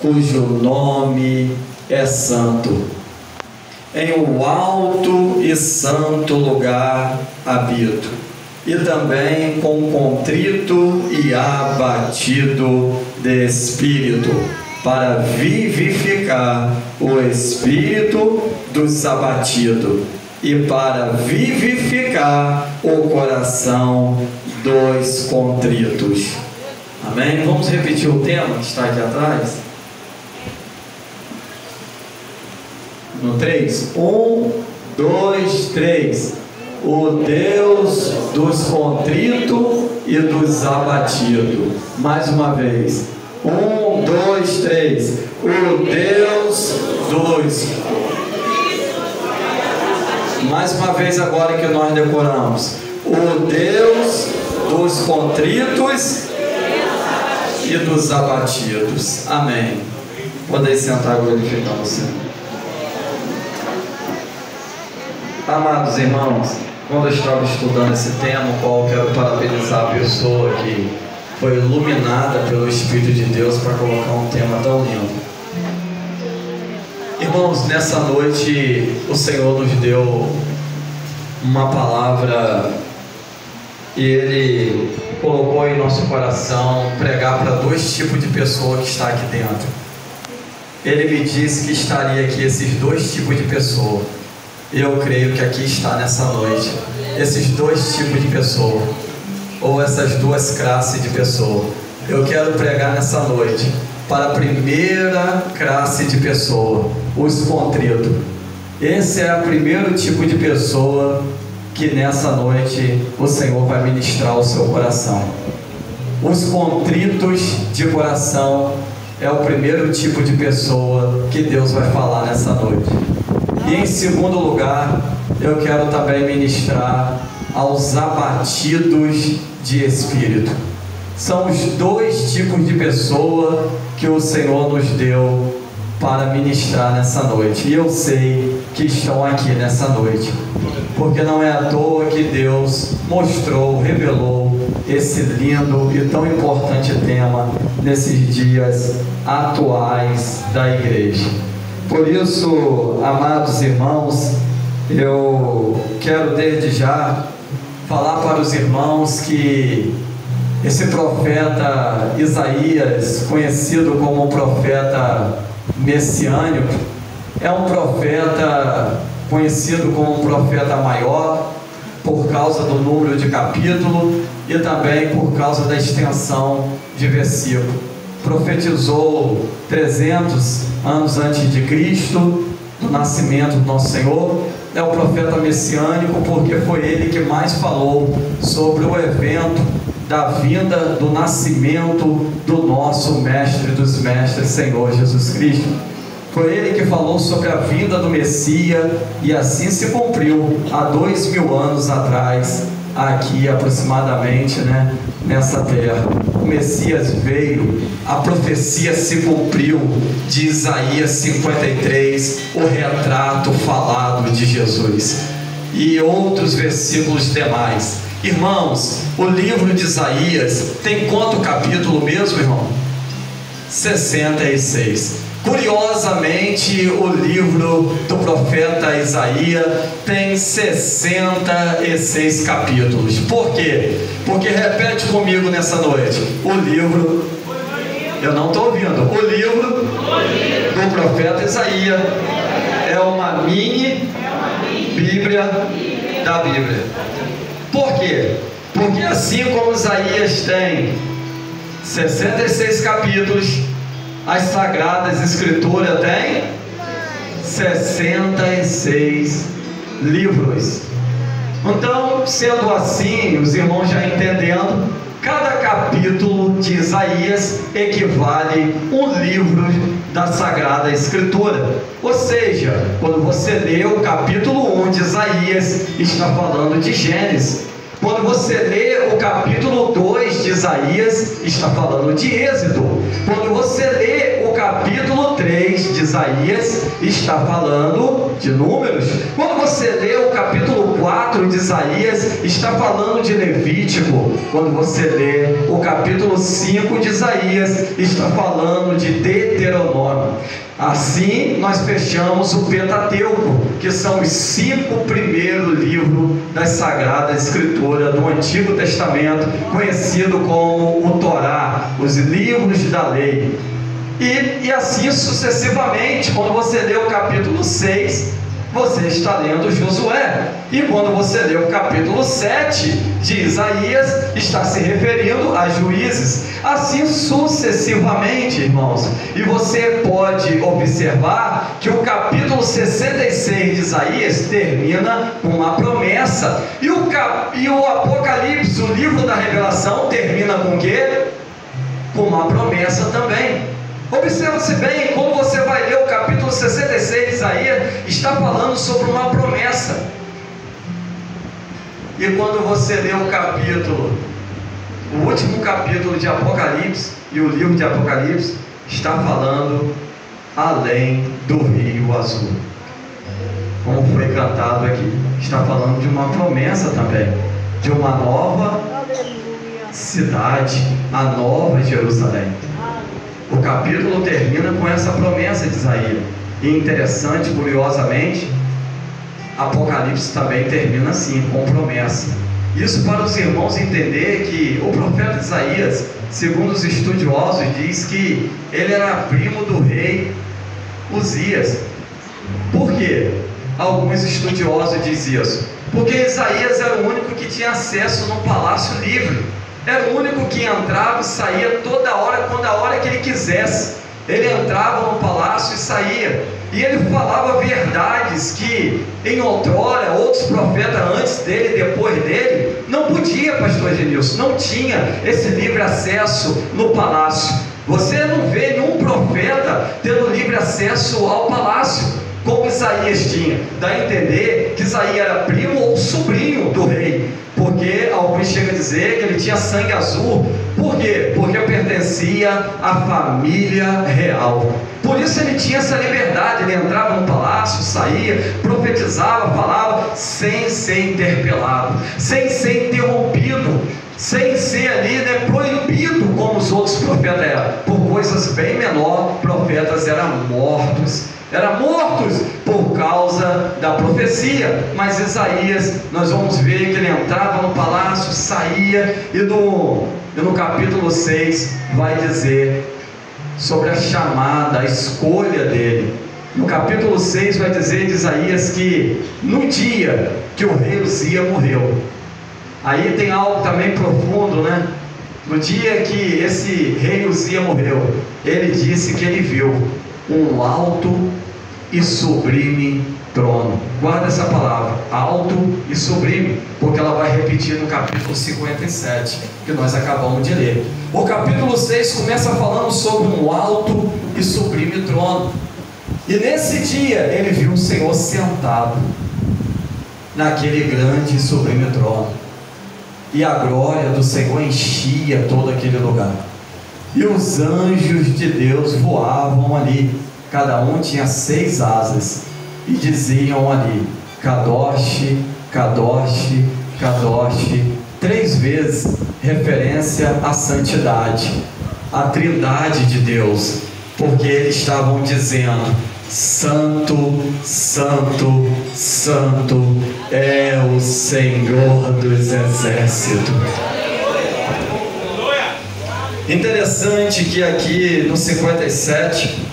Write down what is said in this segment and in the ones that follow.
cujo nome é santo. Em um alto e santo lugar habito, e também com contrito e abatido de espírito, para vivificar o espírito dos abatidos e para vivificar o coração dos contritos. Amém? Vamos repetir o tema que está aqui atrás? No 3, 1, 2, 3. O Deus dos contritos e dos abatidos. Mais uma vez. 1, 2, 3. O Deus dos... Mais uma vez agora que nós decoramos. O Deus dos contritos e dos abatidos. Amém. Podem sentar e glorificar o Senhor. Amados irmãos, quando eu estava estudando esse tema, o qual eu quero parabenizar a pessoa que foi iluminada pelo Espírito de Deus para colocar um tema tão lindo. Irmãos, nessa noite o Senhor nos deu uma palavra e Ele colocou em nosso coração pregar para dois tipos de pessoa que está aqui dentro. Ele me disse que estaria aqui esses dois tipos de pessoa. Eu creio que aqui está nessa noite esses dois tipos de pessoa, ou essas duas classes de pessoa. Eu quero pregar nessa noite para a primeira classe de pessoa, os contritos. Esse é o primeiro tipo de pessoa que nessa noite o Senhor vai ministrar ao seu coração. Os contritos de coração é o primeiro tipo de pessoa que Deus vai falar nessa noite. E em segundo lugar, eu quero também ministrar aos abatidos de espírito. São os dois tipos de pessoa que o Senhor nos deu para ministrar nessa noite. E eu sei que estão aqui nessa noite, porque não é à toa que Deus mostrou, revelou esse lindo e tão importante tema nesses dias atuais da igreja. Por isso, amados irmãos, eu quero desde já falar para os irmãos que esse profeta Isaías, conhecido como profeta messiânico, é um profeta conhecido como um profeta maior por causa do número de capítulo e também por causa da extensão de versículo. Profetizou 300 anos antes de Cristo, do nascimento do nosso Senhor. É o profeta messiânico porque foi ele que mais falou sobre o evento da vinda, do nascimento do nosso mestre dos mestres, Senhor Jesus Cristo. Foi ele que falou sobre a vinda do Messias, e assim se cumpriu há 2000 anos atrás, aqui aproximadamente, nessa terra. O Messias veio, a profecia se cumpriu de Isaías 53, o retrato falado de Jesus, e outros versículos demais. Irmãos, o livro de Isaías tem quanto capítulo mesmo, irmão? 66. Curiosamente, o livro do profeta Isaías tem 66 capítulos. Por quê? Porque, repete comigo nessa noite, o livro, eu não estou ouvindo, o livro do profeta Isaías é uma mini Bíblia da Bíblia. Por quê? Porque assim como Isaías tem 66 capítulos, as Sagradas Escrituras têm 66 livros. Então, sendo assim, os irmãos já entendendo, cada capítulo de Isaías equivale um livro da Sagrada Escritura. Ou seja, quando você lê o capítulo 1 de Isaías, está falando de Gênesis. Quando você lê o capítulo 2 de Isaías, está falando de Êxodo. Quando você lê o capítulo capítulo 3 de Isaías, está falando de números. Quando você lê o capítulo 4 de Isaías, está falando de Levítico. Quando você lê o capítulo 5 de Isaías, está falando de Deuteronômio. Assim, nós fechamos o Pentateuco, que são os 5 primeiros livros das Sagradas Escrituras do Antigo Testamento, conhecido como o Torá, os livros da lei. E assim sucessivamente. Quando você lê o capítulo 6, você está lendo Josué. E quando você lê o capítulo 7 de Isaías, está se referindo a Juízes. Assim sucessivamente, irmãos. E você pode observar que o capítulo 66 de Isaías termina com uma promessa. E o Apocalipse, o livro da Revelação, termina com o quê? Com uma promessa também. Observa-se bem, quando você vai ler o capítulo 66 de Isaías, está falando sobre uma promessa. E quando você lê o último capítulo de Apocalipse, e o livro de Apocalipse, está falando além do Rio Azul. Como foi cantado aqui, está falando de uma promessa também, de uma nova cidade, a Nova Jerusalém. O capítulo termina com essa promessa de Isaías. E interessante, curiosamente, Apocalipse também termina assim, com promessa. Isso para os irmãos entender que o profeta Isaías, segundo os estudiosos, diz que ele era primo do rei Uzias. Por quê? Alguns estudiosos dizem isso. Porque Isaías era o único que tinha acesso no palácio livre. Era o único que entrava e saía toda hora, quando a hora que ele quisesse. Ele entrava no palácio e saía. E ele falava verdades que, em outrora, outros profetas antes dele e depois dele, não podia, pastor Genilson, não tinha esse livre acesso no palácio. Você não vê nenhum profeta tendo livre acesso ao palácio, como Isaías tinha. Dá a entender que Isaías era primo ou sobrinho do rei, porque alguns chegam a dizer que ele tinha sangue azul. Por quê? Porque pertencia à família real. Por isso ele tinha essa liberdade. Ele entrava no palácio, saía, profetizava, falava, sem ser interpelado, sem ser interrompido, sem ser ali, proibido como os outros profetas eram. Por coisas bem menores, profetas eram mortos por causa da profecia. Mas Isaías, nós vamos ver que ele entrava no palácio, saía, e no capítulo 6 vai dizer sobre a chamada, a escolha dele. No capítulo 6 vai dizer de Isaías que no dia que o rei Uzias morreu, aí tem algo também profundo, né? No dia que esse rei Uzias morreu, ele disse que ele viu um alto e sublime trono. Guarda essa palavra, alto e sublime, porque ela vai repetir no capítulo 57, que nós acabamos de ler. O capítulo 6 começa falando sobre um alto e sublime trono. E nesse dia ele viu o Senhor sentado naquele grande e sublime trono, e a glória do Senhor enchia todo aquele lugar, e os anjos de Deus voavam ali. Cada um tinha 6 asas, e diziam ali, Kadosh, Kadosh, Kadosh, 3 vezes, referência à santidade, à trindade de Deus, porque eles estavam dizendo, Santo, Santo, Santo é o Senhor dos Exércitos. Interessante que aqui no 57,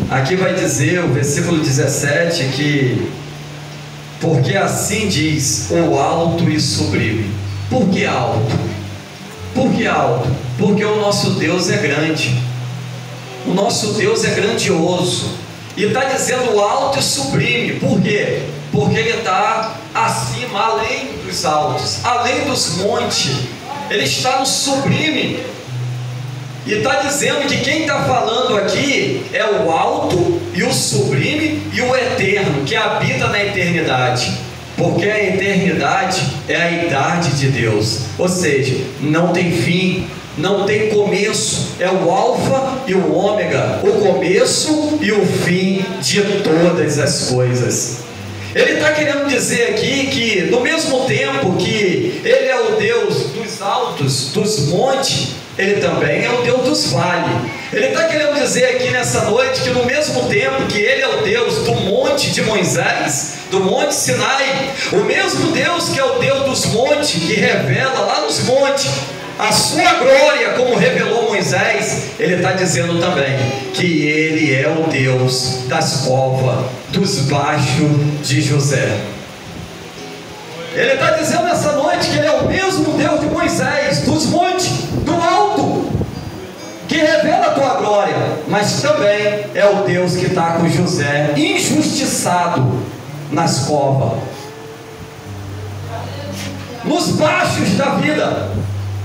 aqui vai dizer o versículo 17 que, porque assim diz o alto e sublime. Por que alto? Por que alto? Porque o nosso Deus é grande, o nosso Deus é grandioso, e está dizendo alto e sublime. Por quê? Porque ele está acima, além dos altos, além dos montes, ele está no sublime. E está dizendo que quem está falando aqui é o alto e o sublime e o eterno, que habita na eternidade, porque a eternidade é a idade de Deus, ou seja, não tem fim, não tem começo, é o alfa e o ômega, o começo e o fim de todas as coisas. Ele está querendo dizer aqui que no mesmo tempo que Ele é o Deus dos altos, dos montes, Ele também é o Deus dos vales. Ele está querendo dizer aqui nessa noite que no mesmo tempo que Ele é o Deus do monte de Moisés, do monte Sinai, o mesmo Deus que é o Deus dos montes, que revela lá nos montes a sua glória, como revelou Moisés, Ele está dizendo também que Ele é o Deus das covas, dos baixos de José. Ele está dizendo essa noite que Ele é o mesmo Deus de Moisés, dos montes, do alto, que revela a tua glória, mas também é o Deus que está com José injustiçado nas covas, nos baixos da vida.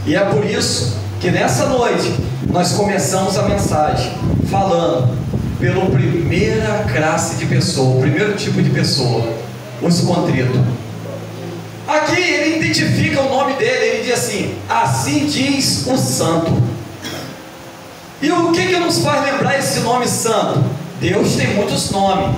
E é por isso que nessa noite nós começamos a mensagem falando pela primeira classe de pessoa, o primeiro tipo de pessoa, os contritos. Aqui ele identifica o nome dele, ele diz assim diz o santo. E o que nos faz lembrar esse nome santo? Deus tem muitos nomes.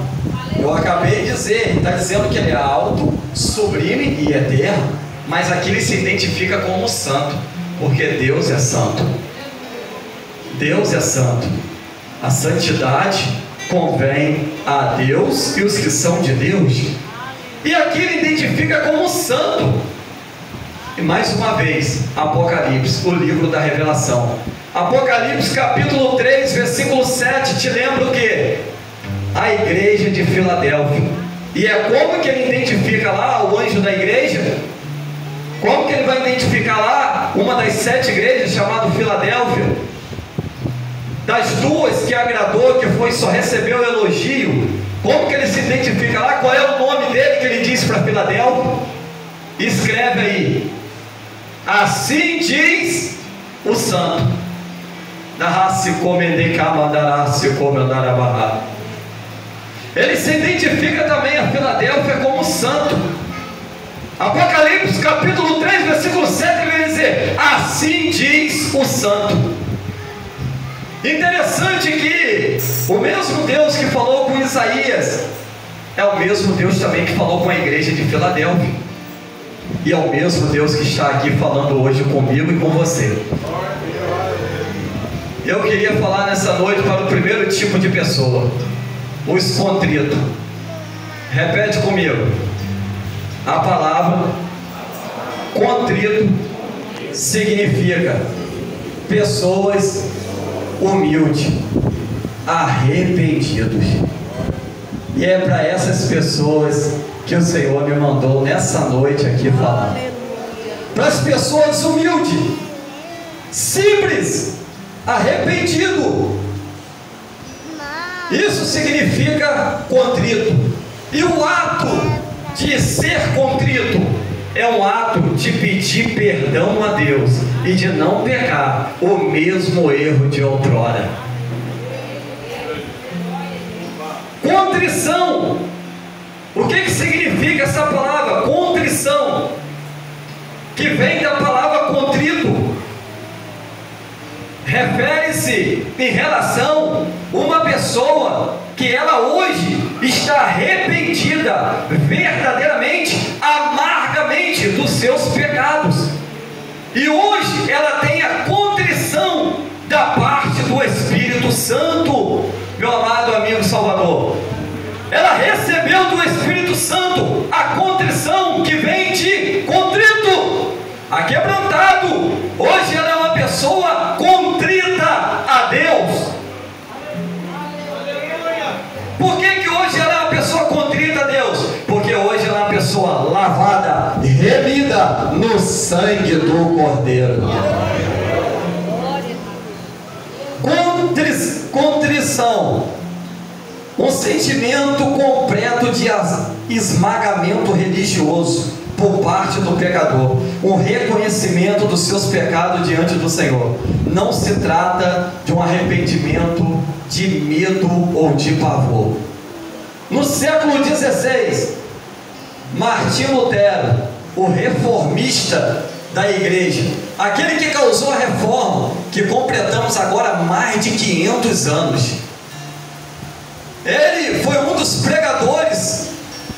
Eu acabei de dizer, ele está dizendo que Ele é alto, sublime e eterno, mas aqui ele se identifica como santo, porque Deus é santo. Deus é santo. A santidade convém a Deus e os que são de Deus. E aqui ele identifica como santo. E mais uma vez, Apocalipse, o livro da revelação. Apocalipse capítulo 3, versículo 7, te lembra o quê? A igreja de Filadélfia. E é como que ele identifica lá o anjo da igreja? Como que ele vai identificar lá uma das 7 igrejas, chamada Filadélfia? Das 2 que agradou, que foi só recebeu o elogio, como que ele se identifica lá? Qual é o nome dele que ele disse para Filadélfia? Escreve aí: assim diz o santo. Ele se identifica também a Filadélfia como santo. Apocalipse capítulo 3, versículo 7, ele vai dizer: assim diz o santo. Interessante que o mesmo Deus que falou com Isaías é o mesmo Deus também que falou com a igreja de Filadélfia, e é o mesmo Deus que está aqui falando hoje comigo e com você. Eu queria falar nessa noite para o primeiro tipo de pessoa, os contritos. Repete comigo. A palavra contrito significa pessoas humildes, arrependidos. E é para essas pessoas que o Senhor me mandou nessa noite aqui falar. Para as pessoas humildes, simples, arrependido. Isso significa contrito. E o ato de ser contrito é um ato de pedir perdão a Deus e de não pecar o mesmo erro de outrora. Contrição. O que significa essa palavra? Contrição, que vem da palavra contrito. Refere-se em relação a uma pessoa que ela hoje está arrependida verdadeiramente, amargamente dos seus pecados, e hoje ela tem a contrição da parte do Espírito Santo. Meu amado amigo Salvador, ela recebeu do Espírito Santo a contrição que vem de contrito, aquebrantado. Hoje ela é uma pessoa contrita a Deus. Por que hoje ela é uma pessoa contrita a Deus? Porque hoje ela é uma pessoa lavada, remida no sangue do Cordeiro. Contrição, um sentimento completo de esmagamento religioso por parte do pecador, um reconhecimento dos seus pecados diante do Senhor. Não se trata de um arrependimento de medo ou de pavor. No século XVI, Martim Lutero, o reformista, da igreja, aquele que causou a reforma, que completamos agora mais de 500 anos. Ele foi um dos pregadores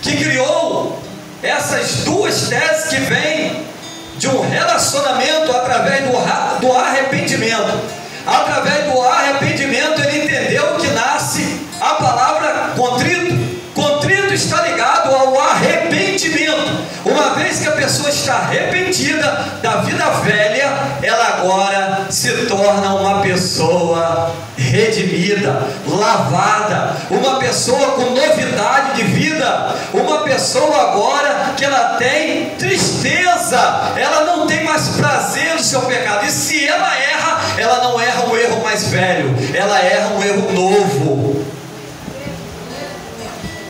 que criou essas duas teses que vêm de um relacionamento através do arrependimento. Através do arrependimento ele entendeu que nasce a palavra contrito. Contrito está ligado ao arrependimento. Uma vez que a pessoa está arrependida da vida velha, ela agora se torna uma pessoa redimida, lavada, uma pessoa com novidade de vida, uma pessoa agora que ela tem tristeza, ela não tem mais prazer no seu pecado. E se ela erra, ela não erra um erro mais velho, ela erra um erro novo.